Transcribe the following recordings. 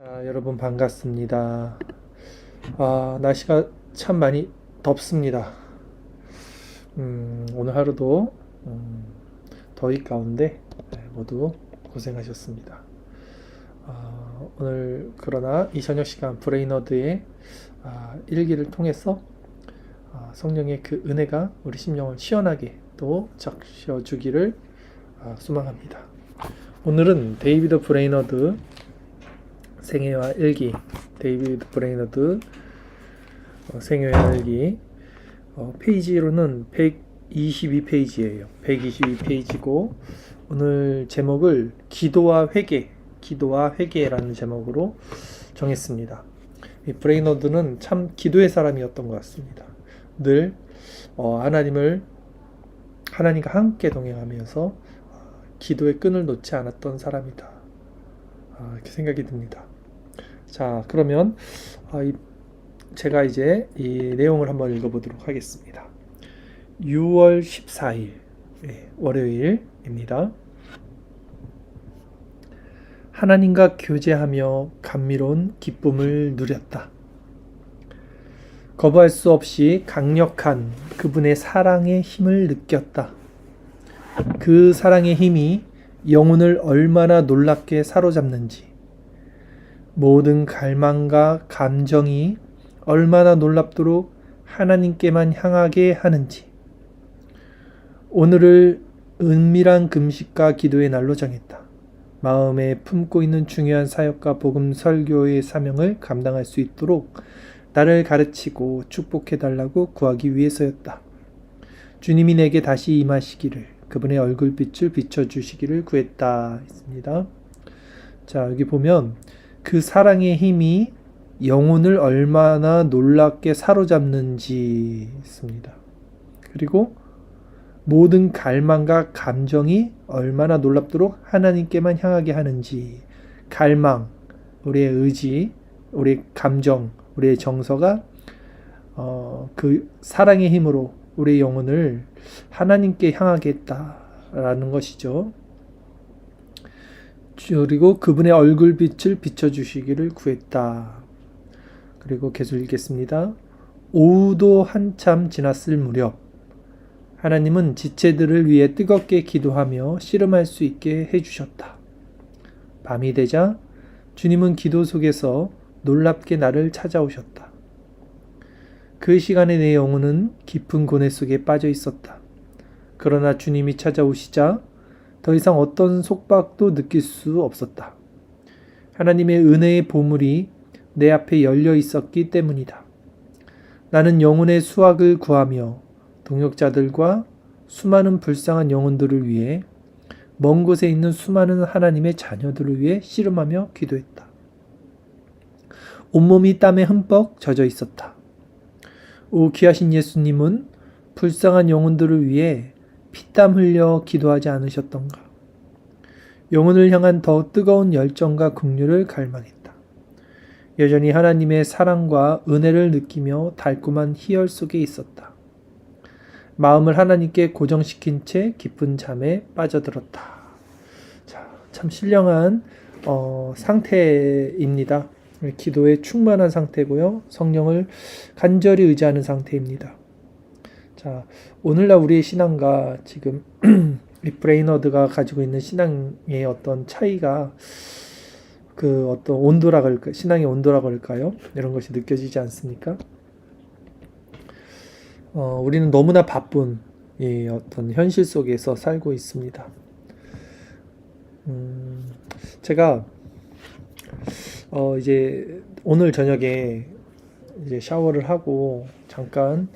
여러분 반갑습니다. 날씨가 참 많이 덥습니다. 오늘 하루도 더위 가운데 모두 고생하셨습니다. 오늘 그러나 이 저녁 시간 브레이너드의 일기를 통해서 성령의 그 은혜가 우리 심령을 시원하게 또 적셔주기를 소망합니다. 오늘은 데이비드 브레이너드 생애와 일기, 데이비드 브레이너드 생애와 일기 페이지로는 122페이지예요. 122페이지고 오늘 제목을 기도와 회개라는 제목으로 정했습니다. 이 브레이너드는 참 기도의 사람이었던 것 같습니다. 늘 하나님과 함께 동행하면서 기도의 끈을 놓지 않았던 사람이다. 이렇게 생각이 듭니다. 자, 그러면 제가 이제 이 내용을 한번 읽어보도록 하겠습니다. 6월 14일 월요일입니다. 하나님과 교제하며 감미로운 기쁨을 누렸다. 거부할 수 없이 강력한 그분의 사랑의 힘을 느꼈다. 그 사랑의 힘이 영혼을 얼마나 놀랍게 사로잡는지, 모든 갈망과 감정이 얼마나 놀랍도록 하나님께만 향하게 하는지, 오늘을 은밀한 금식과 기도의 날로 정했다. 마음에 품고 있는 중요한 사역과 복음 설교의 사명을 감당할 수 있도록 나를 가르치고 축복해달라고 구하기 위해서였다. 주님이 내게 다시 임하시기를, 그분의 얼굴빛을 비춰주시기를 구했다 했습니다. 자, 여기 보면 그 사랑의 힘이 영혼을 얼마나 놀랍게 사로잡는지 있습니다. 그리고 모든 갈망과 감정이 얼마나 놀랍도록 하나님께만 향하게 하는지, 갈망, 우리의 의지, 우리의 감정, 우리의 정서가 그 사랑의 힘으로 우리의 영혼을 하나님께 향하게 했다라는 것이죠. 그리고 그분의 얼굴빛을 비춰주시기를 구했다. 그리고 계속 읽겠습니다. 오후도 한참 지났을 무렵 하나님은 지체들을 위해 뜨겁게 기도하며 씨름할 수 있게 해주셨다. 밤이 되자 주님은 기도 속에서 놀랍게 나를 찾아오셨다. 그 시간에 내 영혼은 깊은 고뇌 속에 빠져 있었다. 그러나 주님이 찾아오시자 더 이상 어떤 속박도 느낄 수 없었다. 하나님의 은혜의 보물이 내 앞에 열려 있었기 때문이다. 나는 영혼의 수확을 구하며 동역자들과 수많은 불쌍한 영혼들을 위해 먼 곳에 있는 수많은 하나님의 자녀들을 위해 씨름하며 기도했다. 온몸이 땀에 흠뻑 젖어 있었다. 오 귀하신 예수님은 불쌍한 영혼들을 위해 피땀 흘려 기도하지 않으셨던가? 영혼을 향한 더 뜨거운 열정과 긍휼을 갈망했다. 여전히 하나님의 사랑과 은혜를 느끼며 달콤한 희열 속에 있었다. 마음을 하나님께 고정시킨 채 깊은 잠에 빠져들었다. 자, 참 신령한 상태입니다. 기도에 충만한 상태고요. 성령을 간절히 의지하는 상태입니다. 자, 오늘날 우리의 신앙과 지금 이 브레이너드가 가지고 있는 신앙의 어떤 차이가 그 어떤 온도라 그럴까요? 신앙의 온도라 그럴까요? 이런 것이 느껴지지 않습니까? 우리는 너무나 바쁜 이 어떤 현실 속에서 살고 있습니다. 제가 이제 오늘 저녁에 이제 샤워를 하고 잠깐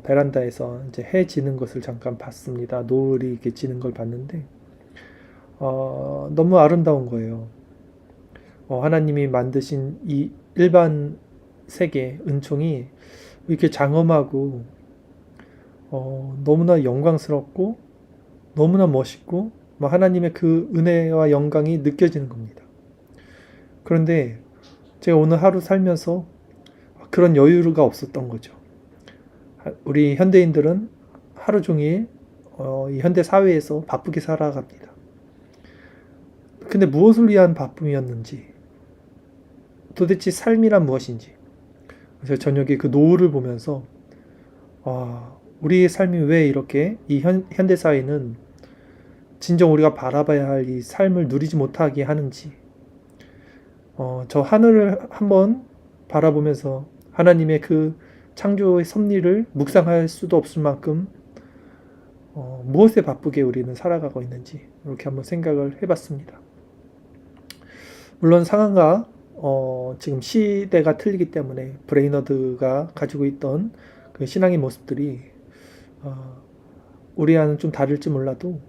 베란다에서 이제 해 지는 것을 잠깐 봤습니다. 노을이 이렇게 지는 걸 봤는데 너무 아름다운 거예요. 하나님이 만드신 이 일반 세계 은총이 이렇게 장엄하고 너무나 영광스럽고 너무나 멋있고 하나님의 그 은혜와 영광이 느껴지는 겁니다. 그런데 제가 오늘 하루 살면서 그런 여유가 없었던 거죠. 우리 현대인들은 하루 종일 이 현대 사회에서 바쁘게 살아갑니다. 근데 무엇을 위한 바쁨이었는지, 도대체 삶이란 무엇인지. 그래서 저녁에 그 노을을 보면서 우리의 삶이 왜 이렇게 이 현대 사회는 진정 우리가 바라봐야 할 이 삶을 누리지 못하게 하는지, 저 하늘을 한번 바라보면서 하나님의 그 창조의 섭리를 묵상할 수도 없을 만큼 무엇에 바쁘게 우리는 살아가고 있는지 이렇게 한번 생각을 해봤습니다. 물론 상황과 지금 시대가 틀리기 때문에 브레이너드가 가지고 있던 그 신앙의 모습들이 우리와는 좀 다를지 몰라도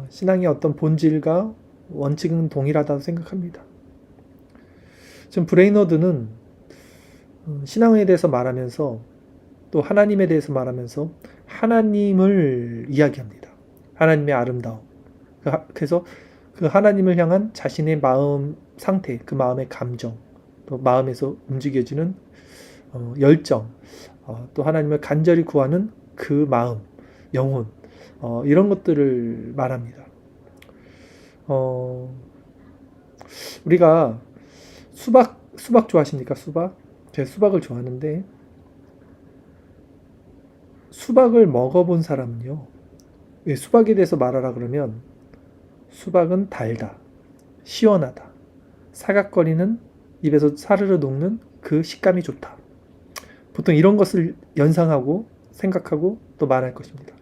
신앙의 어떤 본질과 원칙은 동일하다고 생각합니다. 지금 브레이너드는 신앙에 대해서 말하면서 또 하나님에 대해서 말하면서 하나님을 이야기합니다. 하나님의 아름다움. 그래서 그 하나님을 향한 자신의 마음 상태, 그 마음의 감정, 또 마음에서 움직여지는 열정, 또 하나님을 간절히 구하는 그 마음, 영혼, 이런 것들을 말합니다. 우리가 수박 좋아하십니까? 수박? 제가 수박을 좋아하는데 수박을 먹어본 사람은요, 왜 수박에 대해서 말하라 그러면 수박은 달다, 시원하다, 사각거리는 입에서 사르르 녹는 그 식감이 좋다. 보통 이런 것을 연상하고 생각하고 또 말할 것입니다.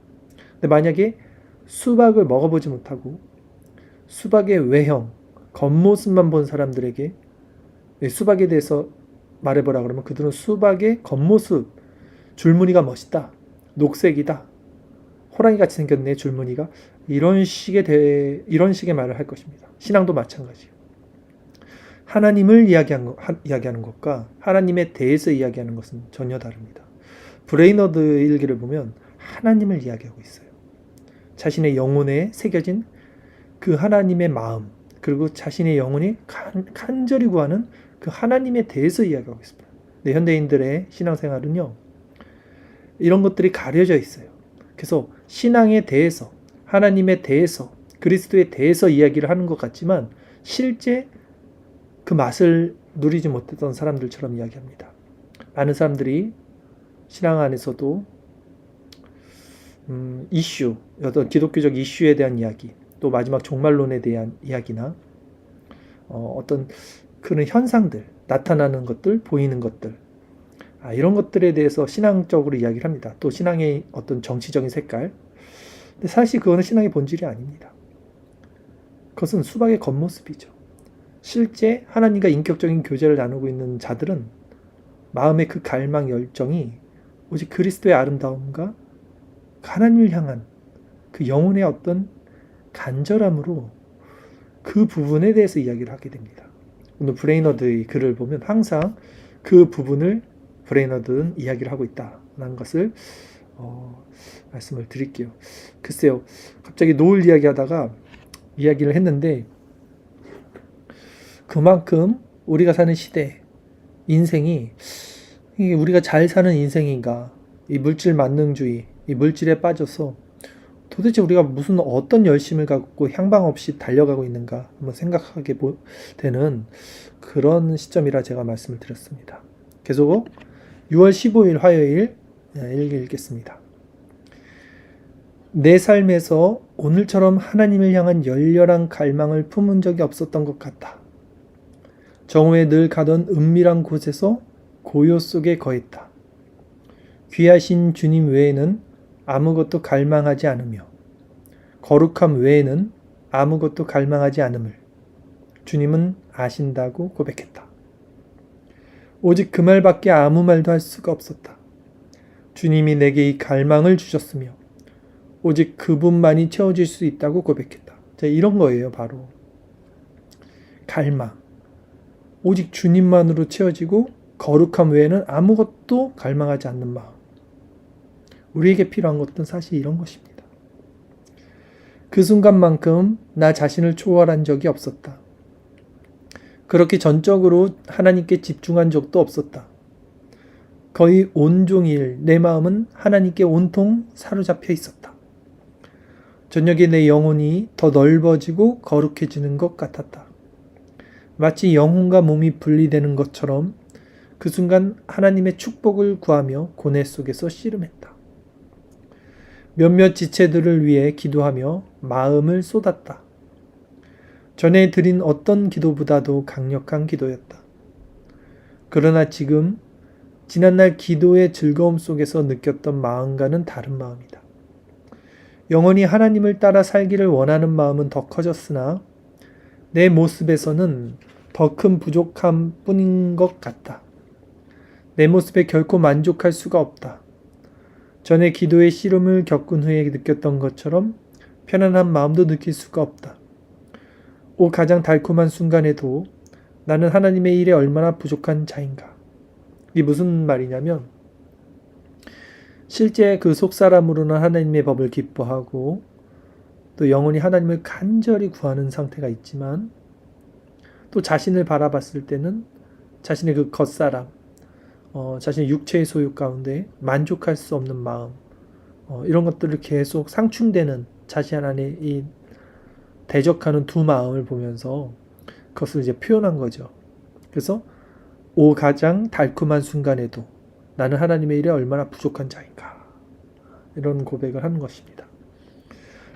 근데 만약에 수박을 먹어보지 못하고 수박의 외형, 겉모습만 본 사람들에게 수박에 대해서 말해보라 그러면 그들은 수박의 겉모습, 줄무늬가 멋있다, 녹색이다, 호랑이같이 생겼네 줄무늬가, 이런 식의 말을 할 것입니다. 신앙도 마찬가지예요. 하나님을 이야기하는 것과 하나님에 대해서 이야기하는 것은 전혀 다릅니다. 브레이너드 일기를 보면 하나님을 이야기하고 있어요. 자신의 영혼에 새겨진 그 하나님의 마음, 그리고 자신의 영혼이 간절히 구하는 그 하나님에 대해서 이야기하고 있습니다. 근데 현대인들의 신앙생활은요, 이런 것들이 가려져 있어요. 그래서 신앙에 대해서, 하나님에 대해서, 그리스도에 대해서 이야기를 하는 것 같지만 실제 그 맛을 누리지 못했던 사람들처럼 이야기합니다. 많은 사람들이 신앙 안에서도 어떤 기독교적 이슈에 대한 이야기, 또 마지막 종말론에 대한 이야기나 어떤 그런 현상들, 나타나는 것들, 보이는 것들, 이런 것들에 대해서 신앙적으로 이야기를 합니다. 또 신앙의 어떤 정치적인 색깔. 근데 사실 그거는 신앙의 본질이 아닙니다. 그것은 수박의 겉모습이죠. 실제 하나님과 인격적인 교제를 나누고 있는 자들은 마음의 그 갈망 열정이 오직 그리스도의 아름다움과 하나님을 향한 그 영혼의 어떤 간절함으로 그 부분에 대해서 이야기를 하게 됩니다. 오늘 브레이너드의 글을 보면 항상 그 부분을 브레이너드는 이야기를 하고 있다는 것을 말씀을 드릴게요. 글쎄요, 갑자기 노을 이야기하다가 이야기를 했는데 그만큼 우리가 사는 시대, 인생이 우리가 잘 사는 인생인가, 이 물질 만능주의, 이 물질에 빠져서 도대체 우리가 무슨 어떤 열심을 갖고 향방 없이 달려가고 있는가 한번 생각하게 되는 그런 시점이라 제가 말씀을 드렸습니다. 계속 6월 15일 화요일 읽겠습니다. 내 삶에서 오늘처럼 하나님을 향한 열렬한 갈망을 품은 적이 없었던 것 같다. 정오에 늘 가던 은밀한 곳에서 고요 속에 거했다. 귀하신 주님 외에는 아무것도 갈망하지 않으며 거룩함 외에는 아무것도 갈망하지 않음을 주님은 아신다고 고백했다. 오직 그 말밖에 아무 말도 할 수가 없었다. 주님이 내게 이 갈망을 주셨으며 오직 그분만이 채워줄 수 있다고 고백했다. 자, 이런 거예요. 바로 갈망. 오직 주님만으로 채워지고 거룩함 외에는 아무것도 갈망하지 않는 마음. 우리에게 필요한 것은 사실 이런 것입니다. 그 순간만큼 나 자신을 초월한 적이 없었다. 그렇게 전적으로 하나님께 집중한 적도 없었다. 거의 온종일 내 마음은 하나님께 온통 사로잡혀 있었다. 저녁에 내 영혼이 더 넓어지고 거룩해지는 것 같았다. 마치 영혼과 몸이 분리되는 것처럼 그 순간 하나님의 축복을 구하며 고뇌 속에서 씨름했다. 몇몇 지체들을 위해 기도하며 마음을 쏟았다. 전에 드린 어떤 기도보다도 강력한 기도였다. 그러나 지금 지난날 기도의 즐거움 속에서 느꼈던 마음과는 다른 마음이다. 영원히 하나님을 따라 살기를 원하는 마음은 더 커졌으나 내 모습에서는 더 큰 부족함 뿐인 것 같다. 내 모습에 결코 만족할 수가 없다. 전에 기도의 씨름을 겪은 후에 느꼈던 것처럼 편안한 마음도 느낄 수가 없다. 가장 달콤한 순간에도 나는 하나님의 일에 얼마나 부족한 자인가. 이게 무슨 말이냐면 실제 그 속사람으로는 하나님의 법을 기뻐하고 또 영원히 하나님을 간절히 구하는 상태가 있지만 또 자신을 바라봤을 때는 자신의 그 겉사람, 자신의 육체의 소유 가운데 만족할 수 없는 마음, 이런 것들을 계속 상충되는 자신 안에 이 대적하는 두 마음을 보면서 그것을 이제 표현한 거죠. 그래서 가장 달콤한 순간에도 나는 하나님의 일에 얼마나 부족한 자인가, 이런 고백을 하는 것입니다.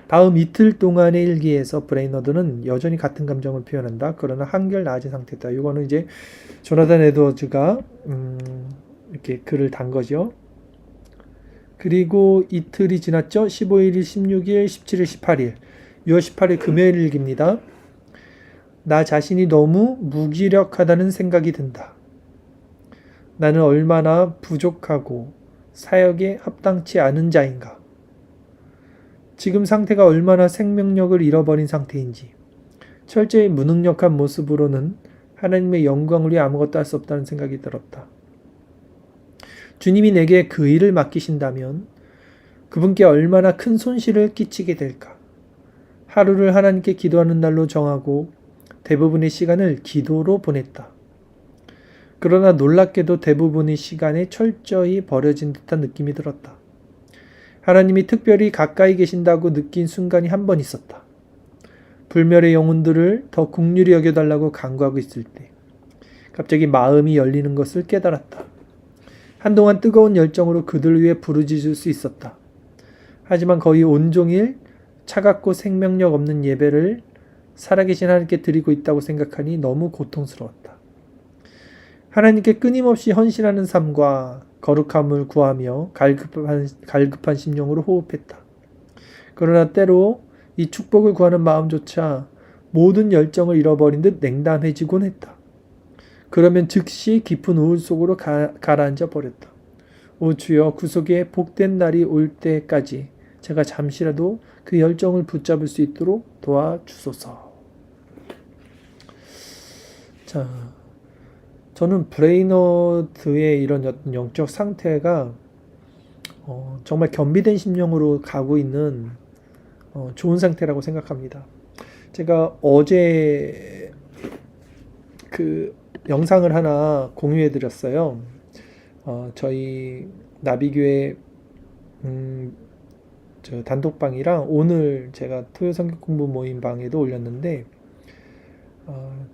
다음 이틀 동안의 일기에서 브레이너드는 여전히 같은 감정을 표현한다. 그러나 한결 나아진 상태다. 이거는 이제 조나단 에드워즈가 이렇게 글을 단 거죠. 그리고 이틀이 지났죠. 15일, 16일, 17일, 18일. 6월 18일 금요일 일기입니다. 나 자신이 너무 무기력하다는 생각이 든다. 나는 얼마나 부족하고 사역에 합당치 않은 자인가. 지금 상태가 얼마나 생명력을 잃어버린 상태인지, 철저히 무능력한 모습으로는 하나님의 영광을 위해 아무것도 할 수 없다는 생각이 들었다. 주님이 내게 그 일을 맡기신다면 그분께 얼마나 큰 손실을 끼치게 될까. 하루를 하나님께 기도하는 날로 정하고 대부분의 시간을 기도로 보냈다. 그러나 놀랍게도 대부분의 시간에 철저히 버려진 듯한 느낌이 들었다. 하나님이 특별히 가까이 계신다고 느낀 순간이 한 번 있었다. 불멸의 영혼들을 더 긍휼히 여겨달라고 간구하고 있을 때 갑자기 마음이 열리는 것을 깨달았다. 한동안 뜨거운 열정으로 그들을 위해 부르짖을 수 있었다. 하지만 거의 온종일 차갑고 생명력 없는 예배를 살아계신 하나님께 드리고 있다고 생각하니 너무 고통스러웠다. 하나님께 끊임없이 헌신하는 삶과 거룩함을 구하며 갈급한 심령으로 호흡했다. 그러나 때로 이 축복을 구하는 마음조차 모든 열정을 잃어버린 듯 냉담해지곤 했다. 그러면 즉시 깊은 우울 속으로 가라앉아 버렸다. 오 주여, 구속의 복된 날이 올 때까지 제가 잠시라도 그 열정을 붙잡을 수 있도록 도와주소서. 자, 저는 브레이너드의 이런 영적 상태가 정말 겸비된 심령으로 가고 있는 좋은 상태라고 생각합니다. 제가 어제 그 영상을 하나 공유해 드렸어요. 저희 나비교회 저 단독방이랑 오늘 제가 토요 성경 공부 모임 방에도 올렸는데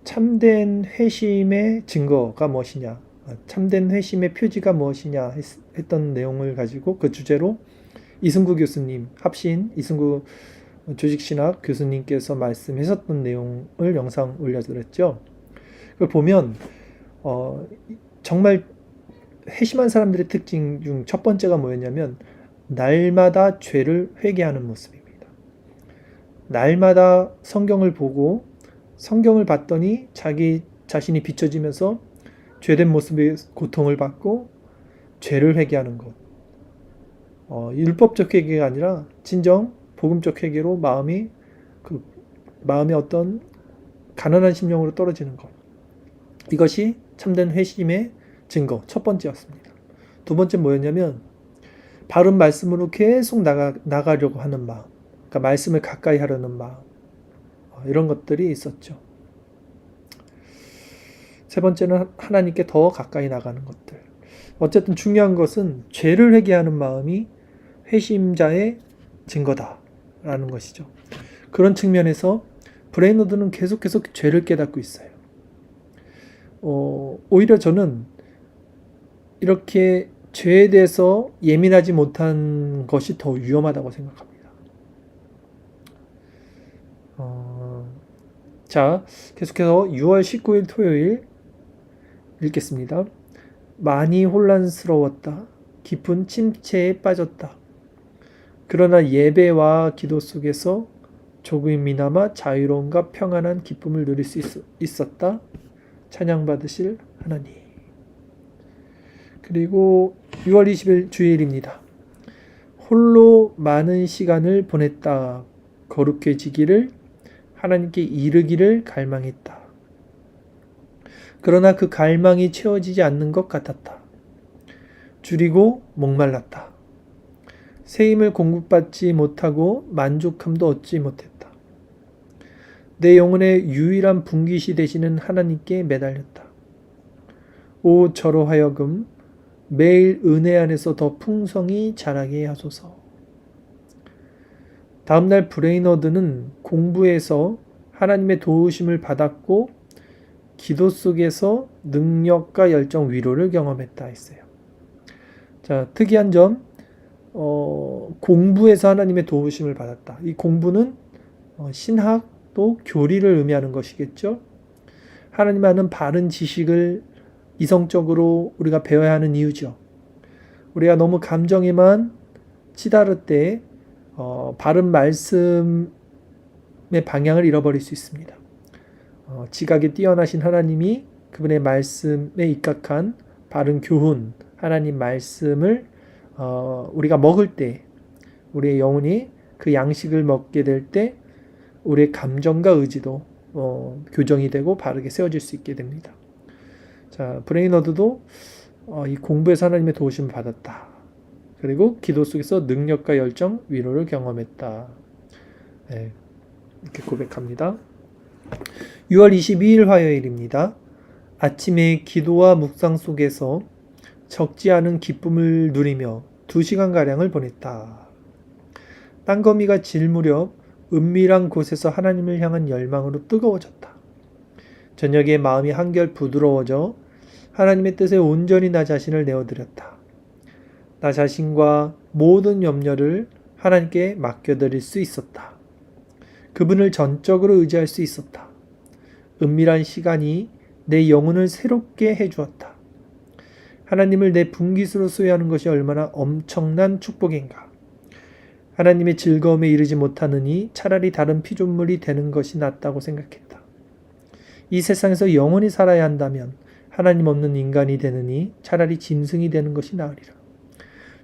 참된 회심의 증거가 무엇이냐, 참된 회심의 표지가 무엇이냐 했던 내용을 가지고 그 주제로 이승구 교수님, 합신 이승구 조직신학 교수님께서 말씀하셨던 내용을 영상 올려드렸죠. 그걸 보면 정말 회심한 사람들의 특징 중 첫 번째가 뭐였냐면 날마다 죄를 회개하는 모습입니다. 날마다 성경을 보고 성경을 봤더니 자기 자신이 비춰지면서 죄된 모습의 고통을 받고 죄를 회개하는 것. 율법적 회개가 아니라 진정 복음적 회개로 마음이 어떤 가난한 심령으로 떨어지는 것. 이것이 참된 회심의 증거 첫 번째였습니다. 두 번째 뭐였냐면 바른 말씀으로 계속 나가려고 하는 마음. 그러니까 말씀을 가까이 하려는 마음. 이런 것들이 있었죠. 세 번째는 하나님께 더 가까이 나가는 것들. 어쨌든 중요한 것은 죄를 회개하는 마음이 회심자의 증거다라는 것이죠. 그런 측면에서 브레이너드는 계속 죄를 깨닫고 있어요. 오히려 저는 이렇게 죄에 대해서 예민하지 못한 것이 더 위험하다고 생각합니다. 자, 계속해서 6월 19일 토요일 읽겠습니다. 많이 혼란스러웠다. 깊은 침체에 빠졌다. 그러나 예배와 기도 속에서 조금이나마 자유로움과 평안한 기쁨을 누릴 수 있었다. 찬양받으실 하나님. 그리고 6월 20일 주일입니다. 홀로 많은 시간을 보냈다. 거룩해지기를 하나님께 이르기를 갈망했다. 그러나 그 갈망이 채워지지 않는 것 같았다. 줄이고 목말랐다. 새 힘을 공급받지 못하고 만족함도 얻지 못했다. 내 영혼의 유일한 분깃이 되시는 하나님께 매달렸다. 오 저로 하여금 매일 은혜 안에서 더 풍성히 자라게 하소서. 다음날 브레이너드는 공부에서 하나님의 도우심을 받았고 기도 속에서 능력과 열정 위로를 경험했다 했어요. 자, 특이한 점, 공부에서 하나님의 도우심을 받았다. 이 공부는 신학 또 교리를 의미하는 것이겠죠. 하나님 아는 바른 지식을 이성적으로 우리가 배워야 하는 이유죠. 우리가 너무 감정에만 치달을 때 바른 말씀의 방향을 잃어버릴 수 있습니다. 지각에 뛰어나신 하나님이 그분의 말씀에 입각한 바른 교훈, 하나님 말씀을 우리가 먹을 때 우리의 영혼이 그 양식을 먹게 될 때 우리의 감정과 의지도 교정이 되고 바르게 세워질 수 있게 됩니다. 자, 브레이너드도 이 공부에서 하나님의 도우심을 받았다. 그리고 기도 속에서 능력과 열정, 위로를 경험했다. 네, 이렇게 고백합니다. 6월 22일 화요일입니다. 아침에 기도와 묵상 속에서 적지 않은 기쁨을 누리며 2시간가량을 보냈다. 땅거미가 질 무렵 은밀한 곳에서 하나님을 향한 열망으로 뜨거워졌다. 저녁에 마음이 한결 부드러워져 하나님의 뜻에 온전히 나 자신을 내어드렸다. 나 자신과 모든 염려를 하나님께 맡겨드릴 수 있었다. 그분을 전적으로 의지할 수 있었다. 은밀한 시간이 내 영혼을 새롭게 해주었다. 하나님을 내 분깃으로 소유하는 것이 얼마나 엄청난 축복인가. 하나님의 즐거움에 이르지 못하느니 차라리 다른 피조물이 되는 것이 낫다고 생각했다. 이 세상에서 영원히 살아야 한다면 하나님 없는 인간이 되느니 차라리 짐승이 되는 것이 나으리라.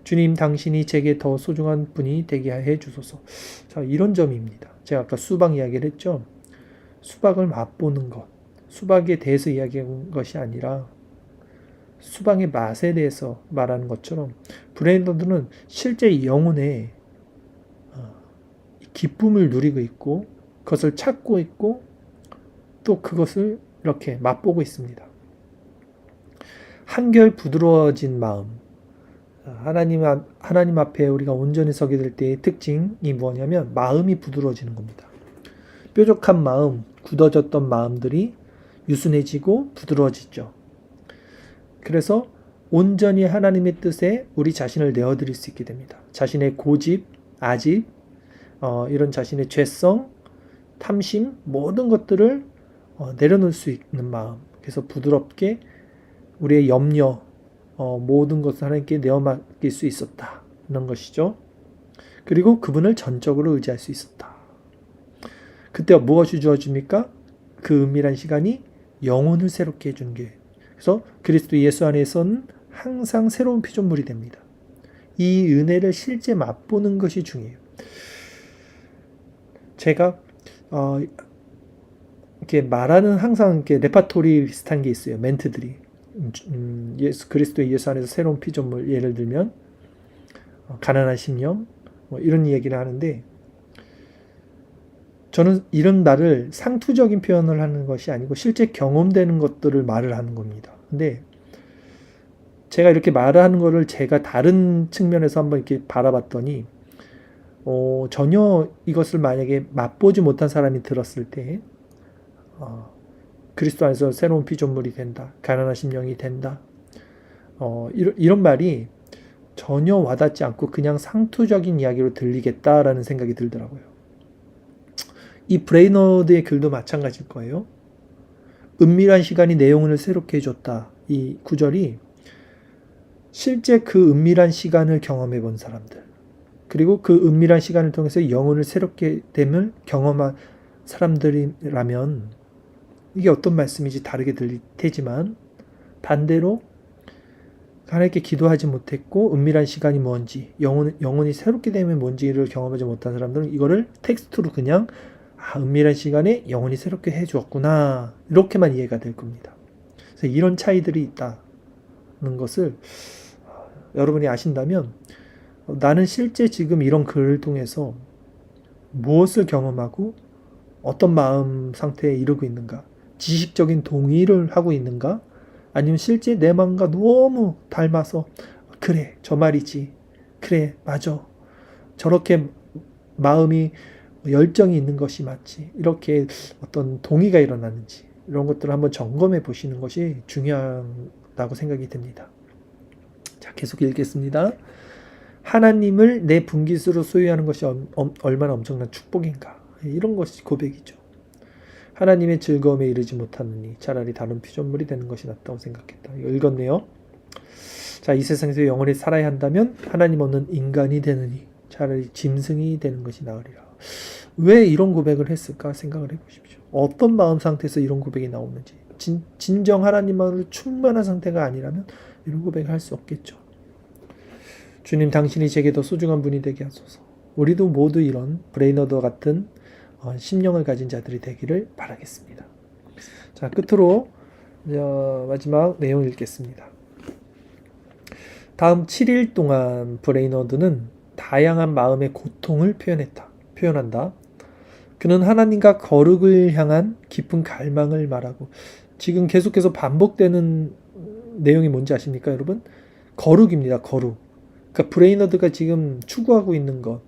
주님, 당신이 제게 더 소중한 분이 되게 해 주소서. 자, 이런 점입니다. 제가 아까 수박 이야기를 했죠. 수박을 맛보는 것, 수박에 대해서 이야기한 것이 아니라 수박의 맛에 대해서 말하는 것처럼 브레이너드는 실제 영혼에 기쁨을 누리고 있고 그것을 찾고 있고 또 그것을 이렇게 맛보고 있습니다. 한결 부드러워진 마음. 하나님 앞에 우리가 온전히 서게 될 때의 특징이 뭐냐면 마음이 부드러워지는 겁니다. 뾰족한 마음, 굳어졌던 마음들이 유순해지고 부드러워지죠. 그래서 온전히 하나님의 뜻에 우리 자신을 내어드릴 수 있게 됩니다. 자신의 고집, 아집, 이런 자신의 죄성, 탐심, 모든 것들을 내려놓을 수 있는 마음. 그래서 부드럽게 우리의 염려, 모든 것을 하나님께 내어 맡길 수 있었다는 것이죠. 그리고 그분을 전적으로 의지할 수 있었다. 그때 무엇이 주어집니까? 그 은밀한 시간이 영혼을 새롭게 해주는 게. 그래서 그리스도 예수 안에서는 항상 새로운 피조물이 됩니다. 이 은혜를 실제 맛보는 것이 중요해요. 제가 이렇게 말하는 항상 이렇게 레파토리 비슷한 게 있어요. 멘트들이. 그리스도의 예수 안에서 새로운 피조물, 예를 들면 가난한 심령 이런 얘기를 하는데, 저는 이런 말을 상투적인 표현을 하는 것이 아니고 실제 경험되는 것들을 말을 하는 겁니다. 근데 제가 이렇게 말하는 거를 제가 다른 측면에서 한번 이렇게 바라봤더니 전혀 이것을 만약에 맛보지 못한 사람이 들었을 때 그리스도 안에서 새로운 피조물이 된다. 가난한 심령이 된다. 이런 말이 전혀 와닿지 않고 그냥 상투적인 이야기로 들리겠다라는 생각이 들더라고요. 이 브레이너드의 글도 마찬가지일 거예요. 은밀한 시간이 내 영혼을 새롭게 해줬다. 이 구절이 실제 그 은밀한 시간을 경험해 본 사람들, 그리고 그 은밀한 시간을 통해서 영혼을 새롭게 됨을 경험한 사람들이라면 이게 어떤 말씀인지 다르게 들릴 테지만, 반대로 하나님께 기도하지 못했고 은밀한 시간이 뭔지, 영혼이 새롭게 되면 뭔지를 경험하지 못한 사람들은 이거를 텍스트로 그냥 은밀한 시간에 영혼이 새롭게 해주었구나, 이렇게만 이해가 될 겁니다. 그래서 이런 차이들이 있다는 것을 여러분이 아신다면, 나는 실제 지금 이런 글을 통해서 무엇을 경험하고 어떤 마음 상태에 이르고 있는가, 지식적인 동의를 하고 있는가, 아니면 실제 내 마음과 너무 닮아서 그래 저 말이지, 그래 맞아, 저렇게 마음이 열정이 있는 것이 맞지, 이렇게 어떤 동의가 일어나는지, 이런 것들을 한번 점검해 보시는 것이 중요하다고 생각이 듭니다. 자, 계속 읽겠습니다. 하나님을 내 분깃으로 소유하는 것이 얼마나 엄청난 축복인가, 이런 것이 고백이죠. 하나님의 즐거움에 이르지 못하느니 차라리 다른 피조물이 되는 것이 낫다고 생각했다. 이거 읽었네요. 자, 이 세상에서 영원히 살아야 한다면 하나님 없는 인간이 되느니 차라리 짐승이 되는 것이 나으리라. 왜 이런 고백을 했을까 생각을 해보십시오. 어떤 마음 상태에서 이런 고백이 나오는지. 진정 하나님만으로 충만한 상태가 아니라면 이런 고백을 할 수 없겠죠. 주님, 당신이 제게 더 소중한 분이 되게 하소서. 우리도 모두 이런 브레이너드 같은 심령을 가진 자들이 되기를 바라겠습니다. 자, 끝으로 마지막 내용 읽겠습니다. 다음 7일 동안 브레이너드는 다양한 마음의 고통을 표현한다. 그는 하나님과 거룩을 향한 깊은 갈망을 말하고, 지금 계속해서 반복되는 내용이 뭔지 아십니까, 여러분? 거룩입니다. 거룩. 그러니까 브레이너드가 지금 추구하고 있는 것,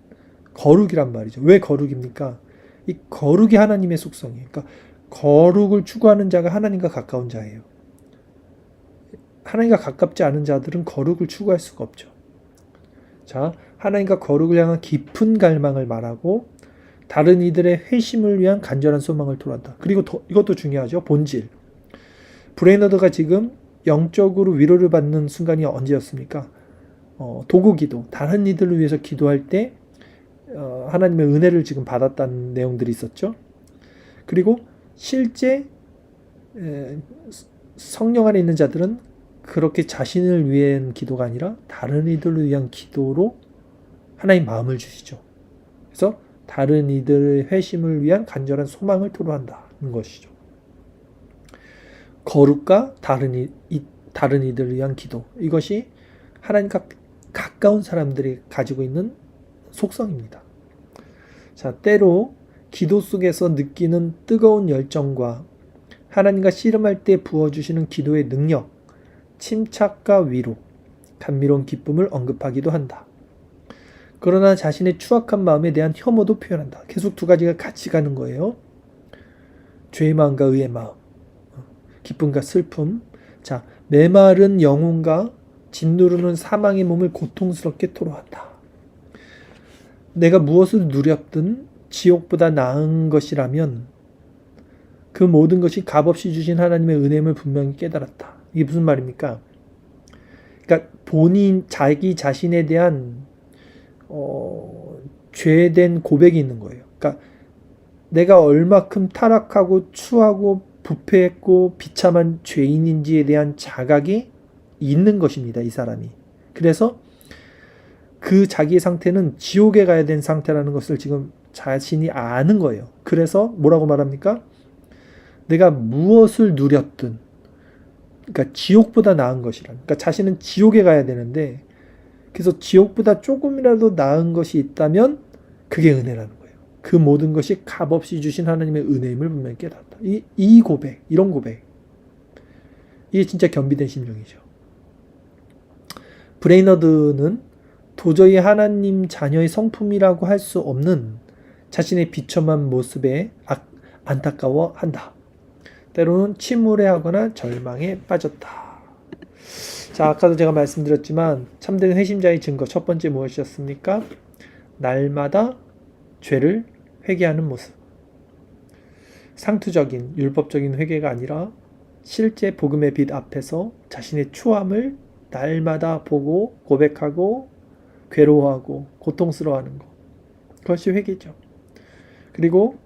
거룩이란 말이죠. 왜 거룩입니까? 이 거룩이 하나님의 속성이에요. 그러니까 거룩을 추구하는 자가 하나님과 가까운 자예요. 하나님과 가깝지 않은 자들은 거룩을 추구할 수가 없죠. 자, 하나님과 거룩을 향한 깊은 갈망을 말하고, 다른 이들의 회심을 위한 간절한 소망을 토로한다. 그리고 이것도 중요하죠. 본질. 브레이너드가 지금 영적으로 위로를 받는 순간이 언제였습니까? 도구기도, 다른 이들을 위해서 기도할 때 하나님의 은혜를 지금 받았다는 내용들이 있었죠. 그리고 실제 성령 안에 있는 자들은 그렇게 자신을 위한 기도가 아니라 다른 이들을 위한 기도로 하나님 마음을 주시죠. 그래서 다른 이들의 회심을 위한 간절한 소망을 토로한다는 것이죠. 거룩과 다른 이들을 위한 기도, 이것이 하나님과 가까운 사람들이 가지고 있는 속성입니다. 자, 때로 기도 속에서 느끼는 뜨거운 열정과 하나님과 씨름할 때 부어주시는 기도의 능력, 침착과 위로, 감미로운 기쁨을 언급하기도 한다. 그러나 자신의 추악한 마음에 대한 혐오도 표현한다. 계속 두 가지가 같이 가는 거예요. 죄의 마음과 의의 마음, 기쁨과 슬픔. 자, 메마른 영혼과 짓누르는 사망의 몸을 고통스럽게 토로한다. 내가 무엇을 누렸든 지옥보다 나은 것이라면 그 모든 것이 값없이 주신 하나님의 은혜임을 분명히 깨달았다. 이게 무슨 말입니까? 그러니까 자기 자신에 대한 죄된 고백이 있는 거예요. 그러니까 내가 얼마큼 타락하고 추하고 부패했고 비참한 죄인인지에 대한 자각이 있는 것입니다, 이 사람이. 그래서 그 자기의 상태는 지옥에 가야 된 상태라는 것을 지금 자신이 아는 거예요. 그래서 뭐라고 말합니까? 내가 무엇을 누렸든, 그러니까 지옥보다 나은 것이라. 그러니까 자신은 지옥에 가야 되는데, 그래서 지옥보다 조금이라도 나은 것이 있다면 그게 은혜라는 거예요. 그 모든 것이 값없이 주신 하나님의 은혜임을 분명히 깨닫다. 이 고백, 이런 고백, 이게 진짜 겸비된 심령이죠. 브레이너드는 도저히 하나님 자녀의 성품이라고 할 수 없는 자신의 비참한 모습에 안타까워한다. 때로는 침울해하거나 절망에 빠졌다. 자, 아까도 제가 말씀드렸지만 참된 회심자의 증거 첫 번째 무엇이었습니까? 날마다 죄를 회개하는 모습. 상투적인 율법적인 회개가 아니라 실제 복음의 빛 앞에서 자신의 추함을 날마다 보고 고백하고 괴로워하고 고통스러워하는 것. 그것이 회개죠. 그리고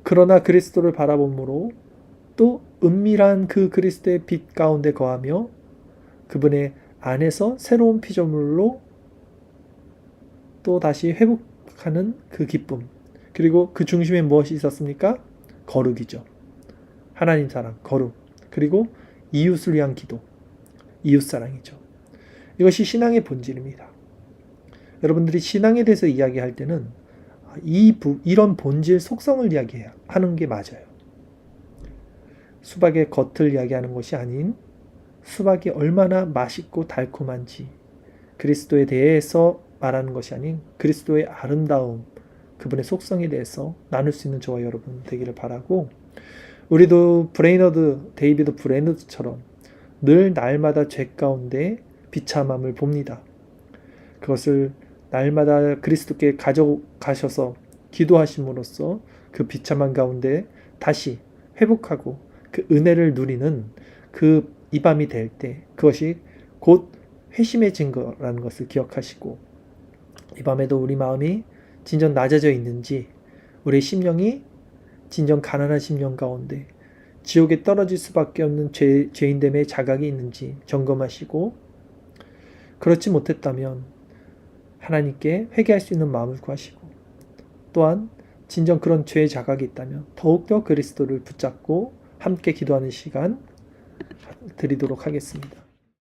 그러나 그리스도를 바라봄으로 또 은밀한 그 그리스도의 빛 가운데 거하며 그분의 안에서 새로운 피조물로 또 다시 회복하는 그 기쁨. 그리고 그 중심에 무엇이 있었습니까? 거룩이죠. 하나님 사랑, 거룩. 그리고 이웃을 위한 기도, 이웃사랑이죠. 이것이 신앙의 본질입니다. 여러분들이 신앙에 대해서 이야기할 때는 이런 본질 속성을 이야기하는 게 맞아요. 수박의 겉을 이야기하는 것이 아닌 수박이 얼마나 맛있고 달콤한지, 그리스도에 대해서 말하는 것이 아닌 그리스도의 아름다움, 그분의 속성에 대해서 나눌 수 있는 저와 여러분 되기를 바라고, 우리도 데이비드 브레너드처럼 늘 날마다 죄 가운데 비참함을 봅니다. 그것을 날마다 그리스도께 가져가셔서 기도하심으로써 그 비참한 가운데 다시 회복하고 그 은혜를 누리는 그 이 밤이 될 때 그것이 곧 회심의 증거라는 것을 기억하시고, 이 밤에도 우리 마음이 진정 낮아져 있는지, 우리 심령이 진정 가난한 심령 가운데 지옥에 떨어질 수밖에 없는 죄인됨의 자각이 있는지 점검하시고, 그렇지 못했다면 하나님께 회개할 수 있는 마음을 구하시고, 또한 진정 그런 죄의 자각이 있다면 더욱더 그리스도를 붙잡고 함께 기도하는 시간 드리도록 하겠습니다.